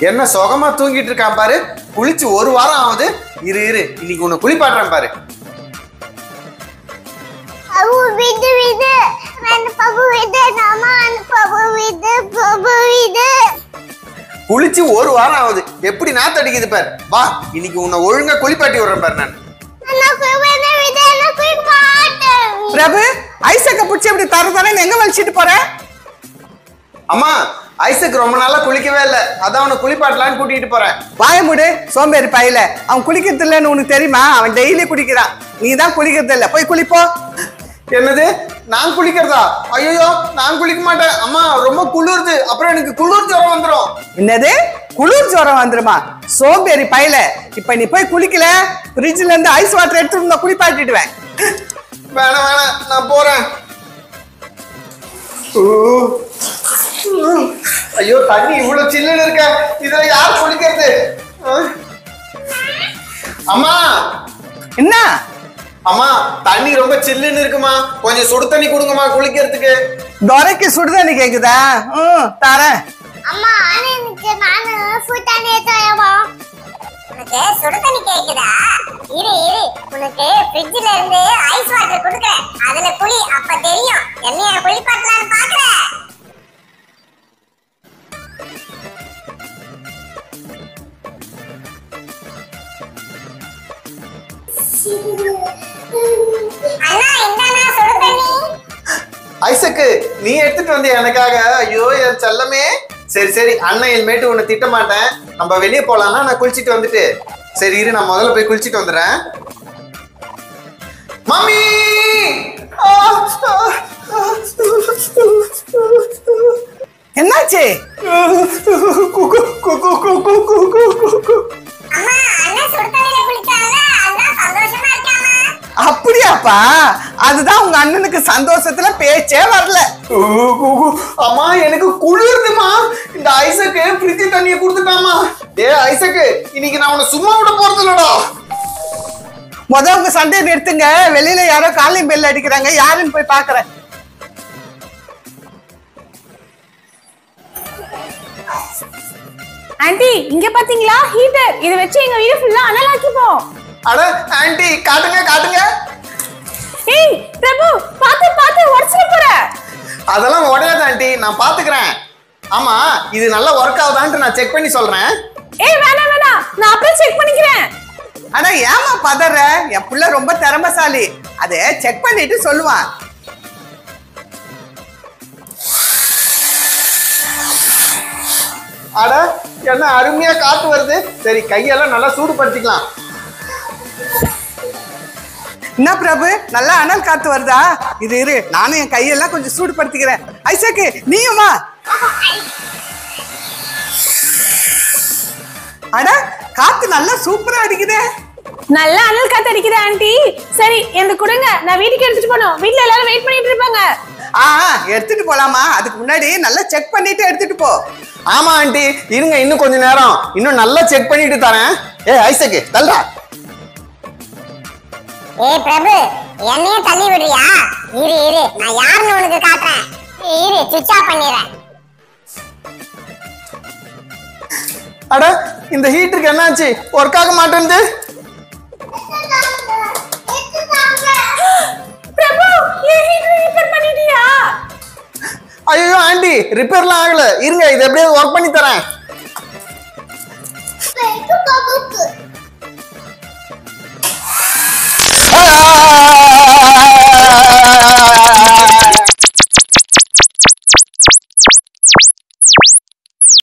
என்ன சுகமா தூங்கிட்டு இருக்கான் பாரு. குளிச்சு ஒரு வாரம் ஆகுது. இரு இரு இன்னைக்கு உன்னை குளிப்பாட்டுறேன் பாரு. குளிச்சு ஒரு வாரம் ஆகுது. எப்படி நாத்து அடிக்குது பாரு. வா இன்னைக்கு உன்னை ஒழுங்கா குளிப்பாட்டி விடுறேன் பாரு. நான் பிரபு ஐசக்க புடிச்சு எப்படி தரதானே எங்க வலிச்சிட்டு போற? அம்மா ஐசக் ரொம்ப நாளா குளிக்கவே இல்லை. அதான் அவனை குளிப்பாட்டலான்னு கூட்டிட்டு போறேன். வாய மூடு சோம்பேறி பையில. அவன் குளிக்கிறது இல்லைன்னு உனக்கு தெரியுமா? அவன் டெய்லி குளிக்கிறான். நீ தான் குளிக்கிறது இல்லை. போய் குளிப்போ. என்னது நான் குளிக்கிறதா? ஐயோ நான் குளிக்க மாட்டேன் அம்மா. ரொம்ப குளிர்து. அப்புறம் எனக்கு குளிர் ஜுரம் வந்துடும். என்னது குளிர் ஜுரம் வந்துருமா? சோம்பேறி பையில. இப்ப நீ போய் குளிக்கல, ஃப்ரிட்ஜ்ல இருந்து ஐஸ் வாட்டர் எடுத்து குளிப்பாட்டிடுவேன். வேணாம் வேணாம் நான் போறேன். ஐயோ தண்ணி இவ்வளவு சில்லுன்னு இருக்க. இதுல யார் குளிக்கிறது? அம்மா என்ன? அம்மா தண்ணி ரொம்ப சில்லுன்னு இருக்குமா. கொஞ்சம் சுடு தண்ணி கொடுங்கம்மா குளிக்கிறதுக்கு. துரைக்கு சுடுதண்ணி கேக்குதா? தரேன். அம்மா எனக்கு நானு சுடு தண்ணி தரவா? உனக்கு சுடு தண்ணி கேக்குதா? இரு இரு உனக்கு ஃப்ரிட்ஜ்ல இருந்து ஐஸ் வாட்டர் கொடுக்கிறேன். அதுல குளி. அப்ப தெரியும் என்னைய குளிப்பாட்டலாம்னு பாக்குறேன். அண்ணா இந்தாண்ணா சுடு தண்ணி. ஐசக்கு நீ எடுத்துட்டு வந்தியா எனக்காக? ஐயோ என் செல்லமே. சரி சரி அண்ணன் இனிமேட்டு உன்னை திட்ட மாட்டேன். நம்ம வெளியே போலாம்னா நான் குளிச்சுட்டு வந்துட்டு. சரி இரு நான் முதல்ல போய் குளிச்சுட்டு வந்துடுறேன். மம்மி என்னாச்சு? அம்மா அண்ணா சுடு தண்ணில குளிச்சாங்க. அதான் சந்தோஷமா இருக்காமா? அப்படியாப்பா? அதுதான் உங்க அண்ணனுக்கு சந்தோஷத்துல பேச்சே வரல. அம்மா எனக்கு குளிருதுமா. இந்த ஐசக்கு ஃப்ரிட்ஜ் தண்ணியை கொடுத்துட்டாமா. ஏ ஐசக்கு இன்னைக்கு நான் உன்னை சும்மா விட போறது இல்லடா. உங்க சண்டையை நிறுத்துங்க. வெளியில யாரோ காலிங் பெல் அடிக்கிறாங்க. யாருன்னு போய் பாக்குறேன். ஆண்டி இங்க பாத்தீங்களா? ஹீட்டர். இத வச்சு எங்க வீடு ஃபுல்லா அனலாக்கிப்போம். அட ஆண்டி காட்டுங்க காட்டுங்க. ஏய் பிரபு பாத்து பாத்து உடைச்சிர போற. அதெல்லாம் உடையாது ஆண்டி, நான் பாத்துக்கிறேன். ஆமா இது நல்லா ஒர்க் ஆகுதான்ட்டு நான் செக் பண்ணி சொல்றேன். ஏய் வேணாம் வேணாம் நான் அப்படியே செக் பண்ணிக்கிறேன். ஆனா ஏமா பதற? என் புள்ள ரொம்ப திறமைசாலி. அதை செக் பண்ணிட்டு சொல்லுவான். அட என்ன அருமையா காத்து வருது. சரி கையெல்லாம் நல்லா சூடுபடுத்திக்கலாம். என்ன பிரபு நல்லா அனல் காத்து வருதா? இது இரு நானும் என் கையெல்லாம் கொஞ்சம் சூடுபடுத்திக்கிறேன். ஐசக்கு நீயுமா? அட காத்து நல்லா சூப்பரா அடிக்குதே. நல்ல அனல் காத்து அடிக்குது ஆண்டி. சரி எனக்கு கொடுங்க, நான் வீட்டுக்கு எடுத்துட்டு போகணும். வீட்டுல எல்லாரும் வெயிட் பண்ணிட்டு இருப்பாங்க. எடுத்துட்டு போலாமா? அதுக்கு முன்னாடி நல்லா செக் பண்ணிட்டு எடுத்துட்டு போ. ஆமா ஆண்டி இருங்க இன்னும் கொஞ்ச நேரம். இன்னும் நல்லா செக் பண்ணிட்டு தரேன். ஏ ஐசக்கு தள்ளுடா. ஏய் பிரபு என்னைய தள்ளி விடுறியா? இரு இரு நான் யாருன்னு உனக்கு காட்டுறேன். இரு சுவிட்ச் ஆஃப் பண்ணிடுறேன். அட இந்த ஹீட்டருக்கு என்னாச்சு? ஒர்க் ஆக மாட்டேங்குது. பிரபு ஏன் ஹீட்டர் ரிப்பேர் பண்ணிட்டியா? ஐயோ ஆண்டி ரிப்பேர்லாம் ஆகல. இருங்க இது எப்படியாவது ஒர்க் பண்ணி தரேன்.